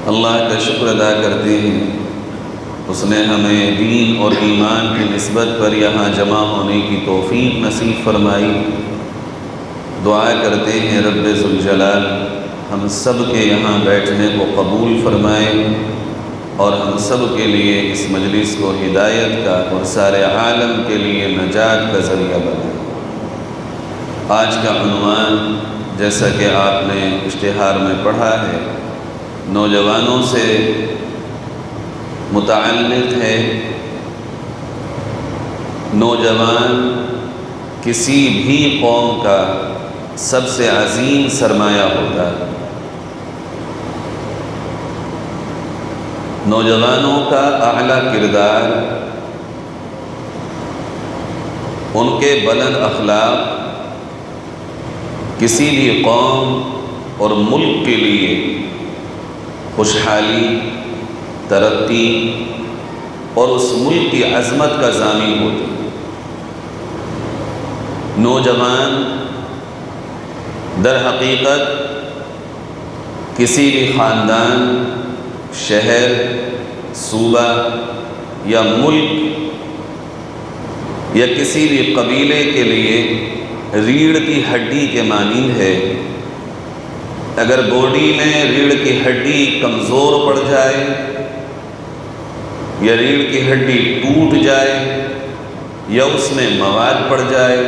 اللہ کا شکر ادا کرتے ہیں، اس نے ہمیں دین اور ایمان کی نسبت پر یہاں جمع ہونے کی توفیق نصیب فرمائی۔ دعا کرتے ہیں رب ذوالجلال ہم سب کے یہاں بیٹھنے کو قبول فرمائے اور ہم سب کے لیے اس مجلس کو ہدایت کا اور سارے عالم کے لیے نجات کا ذریعہ بنائے۔ آج کا عنوان جیسا کہ آپ نے اشتہار میں پڑھا ہے، نوجوانوں سے متعلق ہے۔ نوجوان کسی بھی قوم کا سب سے عظیم سرمایہ ہوتا ہے۔ نوجوانوں کا اعلیٰ کردار، ان کے بلند اخلاق کسی بھی قوم اور ملک کے لیے خوشحالی، ترقی اور اس ملک کی عظمت کا ضامن ہوتے ہیں۔ نوجوان در حقیقت کسی بھی خاندان، شہر، صوبہ یا ملک یا کسی بھی قبیلے کے لیے ریڑھ کی ہڈی کے مانند ہے۔ اگر باڈی میں ریڑھ کی ہڈی کمزور پڑ جائے یا ریڑھ کی ہڈی ٹوٹ جائے یا اس میں مواد پڑ جائے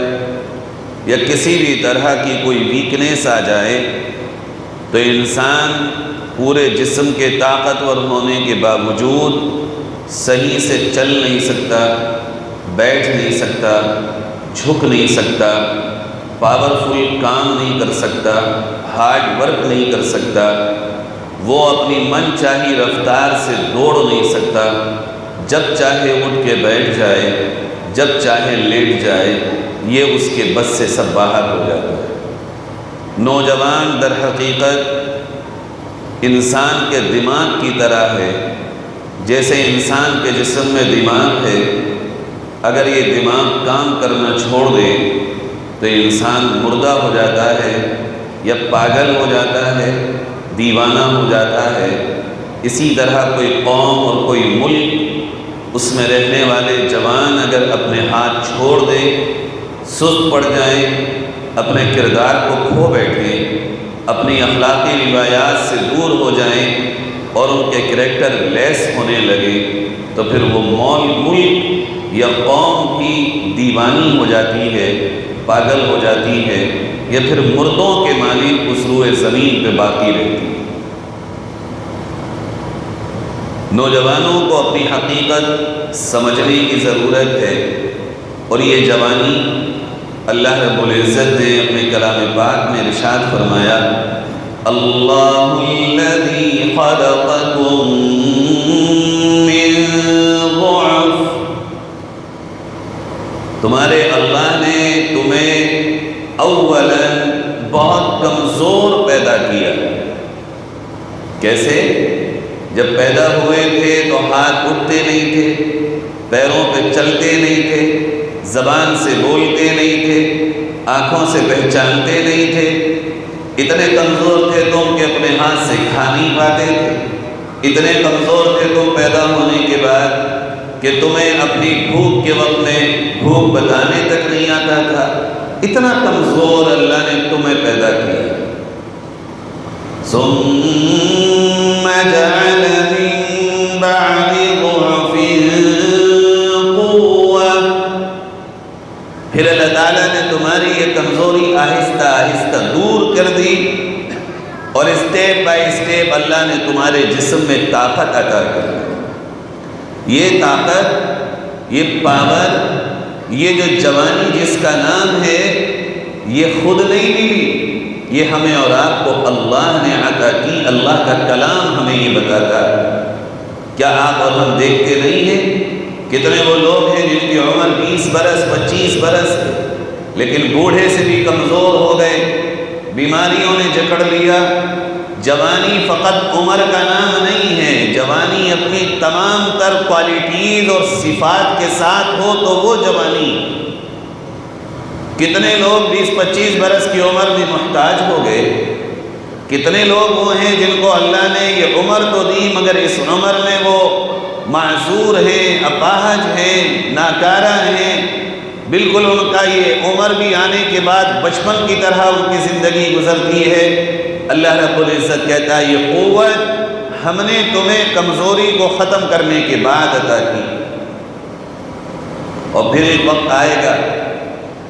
یا کسی بھی طرح کی کوئی ویکنیس آ جائے تو انسان پورے جسم کے طاقتور ہونے کے باوجود صحیح سے چل نہیں سکتا، بیٹھ نہیں سکتا، جھک نہیں سکتا، پاورفل کام نہیں کر سکتا، ہارڈ ورک نہیں کر سکتا، وہ اپنی من چاہی رفتار سے دوڑ نہیں سکتا، جب چاہے اٹھ کے بیٹھ جائے، جب چاہے لیٹ جائے، یہ اس کے بس سے سب باہر ہو جاتا ہے۔ نوجوان در حقیقت انسان کے دماغ کی طرح ہے، جیسے انسان کے جسم میں دماغ ہے، اگر یہ دماغ کام کرنا چھوڑ دے تو انسان مردہ ہو جاتا ہے یا پاگل ہو جاتا ہے، دیوانہ ہو جاتا ہے۔ اسی طرح کوئی قوم اور کوئی ملک، اس میں رہنے والے جوان اگر اپنے ہاتھ چھوڑ دیں، سست پڑ جائیں، اپنے کردار کو کھو بیٹھیں، اپنی اخلاقی روایات سے دور ہو جائیں اور ان کے کریکٹر لیس ہونے لگے تو پھر وہ ملک یا قوم بھی دیوانی ہو جاتی ہے، پاگل ہو جاتی ہے یا پھر مردوں کے مانند اس روئے زمین پہ باقی رہتی ہے۔ نوجوانوں کو اپنی حقیقت سمجھنے کی ضرورت ہے اور یہ جوانی اللہ رب العزت نے اپنے کلام پاک میں ارشاد فرمایا، اللہ الذی خلقکم من ضعف، تمہارے اللہ نے تمہیں اولاً بہت کمزور پیدا کیا۔ کیسے؟ جب پیدا ہوئے تھے تو ہاتھ اٹھتے نہیں تھے، پیروں پہ چلتے نہیں تھے، زبان سے بولتے نہیں تھے، آنکھوں سے پہچانتے نہیں تھے، اتنے کمزور تھے تم کہ اپنے ہاتھ سے کھا نہیں پاتے تھے، اتنے کمزور تھے تم پیدا ہونے کے بعد کہ تمہیں اپنی بھوک کے وقت میں بھوک بتانے تک نہیں آتا تھا۔ اتنا کمزور اللہ نے تمہیں پیدا کیا۔ ثم جعل من بعد ضعف قوة، پھر اللہ تعالیٰ نے تمہاری یہ کمزوری آہستہ آہستہ دور کر دی اور اسٹیپ بائی اسٹیپ اللہ نے تمہارے جسم میں طاقت عطا کر دی۔ یہ طاقت، یہ پاور، یہ جو جوانی جس کا نام ہے، یہ خود نہیں ملی، یہ ہمیں اور آپ کو اللہ نے عطا کی۔ اللہ کا کلام ہمیں یہ بتاتا ہے۔ کیا آپ اور ہم دیکھتے نہیں ہیں کتنے وہ لوگ ہیں جن کی عمر 20 برس 25 برس ہے لیکن بوڑھے سے بھی کمزور ہو گئے، بیماریوں نے جکڑ لیا۔ جوانی فقط عمر کا نام نہیں ہے، جوانی اپنی تمام تر کوالٹیز اور صفات کے ساتھ ہو تو وہ جوانی۔ کتنے لوگ 20-25 برس کی عمر میں محتاج ہو گئے، کتنے لوگ وہ ہیں جن کو اللہ نے یہ عمر تو دی مگر اس عمر میں وہ معذور ہیں، اپاہج ہیں، ناکارہ ہیں، بالکل ان کا یہ عمر بھی آنے کے بعد بچپن کی طرح ان کی زندگی گزرتی ہے۔ اللہ رب العزت کہتا ہے یہ قوت ہم نے تمہیں کمزوری کو ختم کرنے کے بعد عطا کی، اور پھر ایک وقت آئے گا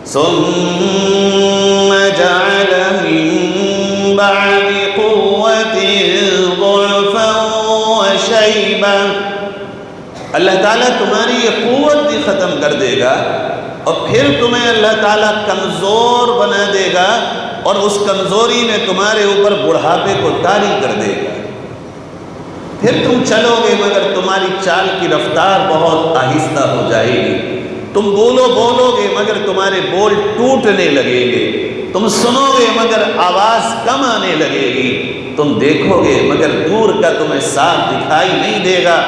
ثم جعل من بعد قوة ضعفا وشيبا، اللہ تعالیٰ تمہاری یہ قوت بھی ختم کر دے گا اور پھر تمہیں اللہ تعالیٰ کمزور بنا دے گا، اور اس کمزوری میں تمہارے اوپر بڑھاپے کو طاری کر دے گا۔ پھر تم چلو گے مگر تمہاری چال کی رفتار بہت آہستہ ہو جائے گی، تم بولو گے مگر تمہارے بول ٹوٹنے لگیں گے، تم سنو گے مگر آواز کم آنے لگے گی، تم دیکھو گے مگر دور کا تمہیں صاف دکھائی نہیں دے گا،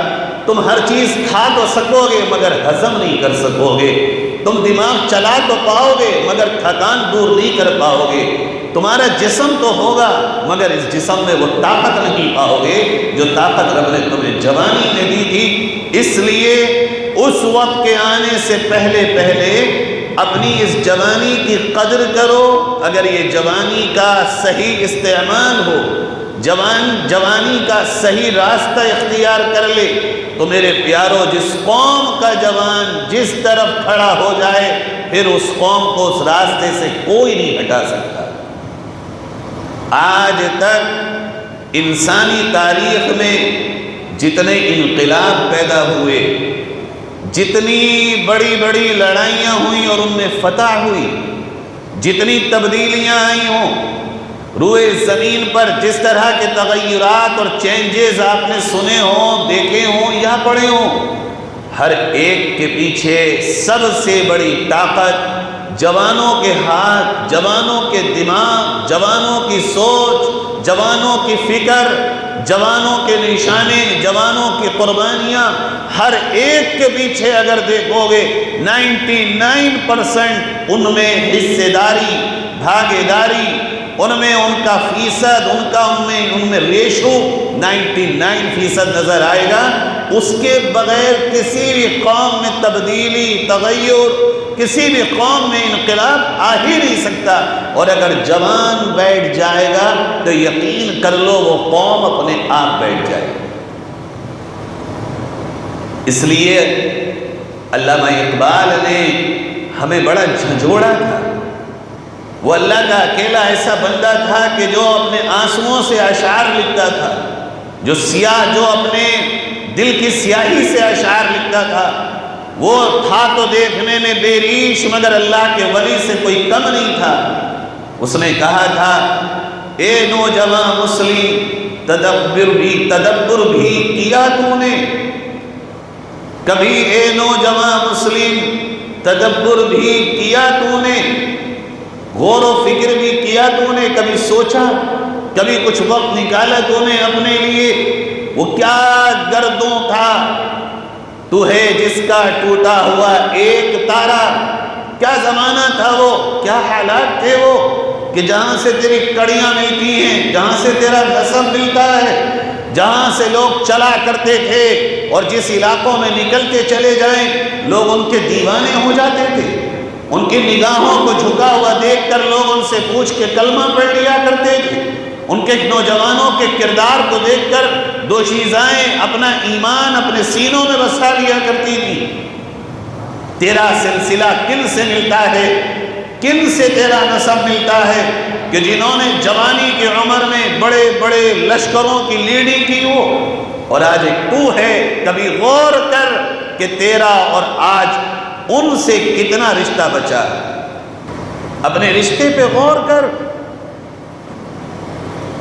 تم ہر چیز کھا تو سکو گے مگر ہضم نہیں کر سکو گے، تم دماغ چلا تو پاؤ گے مگر تھکان دور نہیں کر پاؤ گے، تمہارا جسم تو ہوگا مگر اس جسم میں وہ طاقت نہیں پاؤ گے جو طاقت رب نے تمہیں جوانی میں دی تھی۔ اس لیے اس وقت کے آنے سے پہلے اپنی اس جوانی کی قدر کرو۔ اگر یہ جوانی کا صحیح استعمال ہو، جوانی کا صحیح راستہ اختیار کر لے تو میرے پیارو، جس قوم کا جوان جس طرف کھڑا ہو جائے پھر اس قوم کو اس راستے سے کوئی نہیں ہٹا سکتا۔ آج تک انسانی تاریخ میں جتنے انقلاب پیدا ہوئے، جتنی بڑی بڑی لڑائیاں ہوئیں اور ان میں فتح ہوئی، جتنی تبدیلیاں آئی ہوں روئے زمین پر، جس طرح کے تغیرات اور چینجز آپ نے سنے ہوں، دیکھے ہوں یا پڑھے ہوں، ہر ایک کے پیچھے سب سے بڑی طاقت جوانوں کے ہاتھ، جوانوں کے دماغ، جوانوں کی سوچ، جوانوں کی فکر، جوانوں کے نشانے، جوانوں کی قربانیاں، ہر ایک کے پیچھے اگر دیکھو گے 99% ان میں حصے داری، بھاگے داری، ان میں ان کا فیصد، ان میں ریشو 99% نظر آئے گا۔ اس کے بغیر کسی بھی قوم میں تبدیلی، تغیر، کسی بھی قوم میں انقلاب آ ہی نہیں سکتا، اور اگر جوان بیٹھ جائے گا تو یقین کر لو وہ قوم اپنے آپ بیٹھ جائے گی۔ اس لیے علامہ اقبال نے ہمیں بڑا جھنجھوڑا تھا۔ وہ اللہ کا اکیلا ایسا بندہ تھا کہ جو اپنے آنسوؤں سے اشعار لکھتا تھا، جو اپنے دل کی سیاہی سے اشعار لکھتا تھا۔ وہ تھا تو دیکھنے میں بے ریش مگر اللہ کے ولی سے کوئی کم نہیں تھا۔ اس نے کہا تھا اے نوجوان مسلم تدبر بھی کیا تو نے کبھی، اے نوجوان مسلم تدبر بھی کیا تو نے، غور و فکر بھی کیا تو نے، کبھی سوچا، کبھی کچھ وقت نکالا تو نے اپنے لیے؟ وہ کیا گردوں تھا تو ہے جس کا ٹوٹا ہوا ایک تارا، کیا زمانہ تھا وہ، کیا حالات تھے وہ کہ جہاں سے تیری کڑیاں ملتی ہیں، جہاں سے تیرا نسب ملتا ہے، جہاں سے لوگ چلا کرتے تھے اور جس علاقوں میں نکلتے چلے جائیں لوگ ان کے دیوانے ہو جاتے تھے۔ ان کی نگاہوں کو جھکا ہوا دیکھ کر لوگ ان سے پوچھ کے کلمہ پڑھ لیا کرتے تھے۔ ان کے نوجوانوں کے کردار کو دیکھ کر دوشیزائیں اپنا ایمان اپنے سینوں میں بسا لیا کرتی تھی۔ تیرا سلسلہ کن سے ملتا ہے، کن سے تیرا نسب ملتا ہے کہ جنہوں نے جوانی کی عمر میں بڑے بڑے لشکروں کی لیڈنگ کی ہو، اور آج ایک تو ہے۔ کبھی غور کر کہ تیرا اور آج ان سے کتنا رشتہ بچا ہے، اپنے رشتے پہ غور کر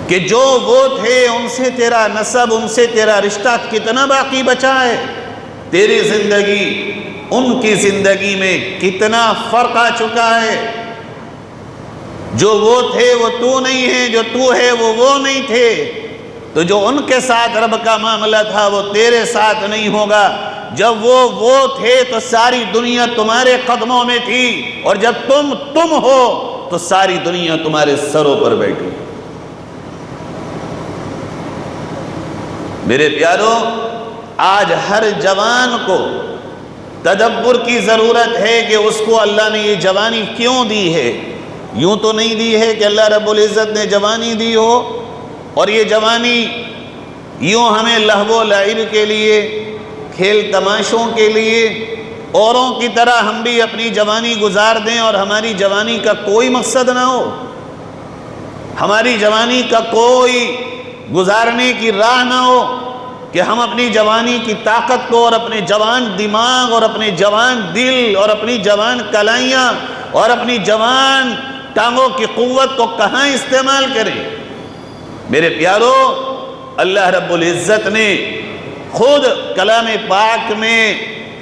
کہ جو وہ تھے ان سے تیرا نسب، ان سے تیرا رشتہ کتنا باقی بچا ہے۔ تیری زندگی ان کی زندگی میں کتنا فرق آ چکا ہے۔ جو وہ تھے وہ تو نہیں ہے، جو تو ہے وہ نہیں تھے، تو جو ان کے ساتھ رب کا معاملہ تھا وہ تیرے ساتھ نہیں ہوگا۔ جب وہ تھے تو ساری دنیا تمہارے قدموں میں تھی، اور جب تم ہو تو ساری دنیا تمہارے سروں پر بیٹھی۔ میرے پیارو، آج ہر جوان کو تدبر کی ضرورت ہے کہ اس کو اللہ نے یہ جوانی کیوں دی ہے۔ یوں تو نہیں دی ہے کہ اللہ رب العزت نے جوانی دی ہو اور یہ جوانی یوں ہمیں لہو و لعب کے لیے، کھیل تماشوں کے لیے، اوروں کی طرح ہم بھی اپنی جوانی گزار دیں اور ہماری جوانی کا کوئی مقصد نہ ہو، ہماری جوانی کا کوئی گزارنے کی راہ نہ ہو کہ ہم اپنی جوانی کی طاقت کو اور اپنے جوان دماغ اور اپنے جوان دل اور اپنی جوان کلائیاں اور اپنی جوان ٹانگوں کی قوت کو کہاں استعمال کریں۔ میرے پیارو، اللہ رب العزت نے خود کلام پاک میں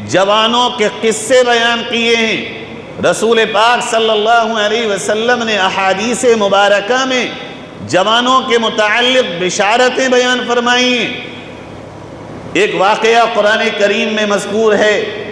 جوانوں کے قصے بیان کیے ہیں۔ رسول پاک صلی اللہ علیہ وسلم نے احادیث مبارکہ میں جوانوں کے متعلق بشارتیں بیان فرمائی ہیں۔ ایک واقعہ قرآن کریم میں مذکور ہے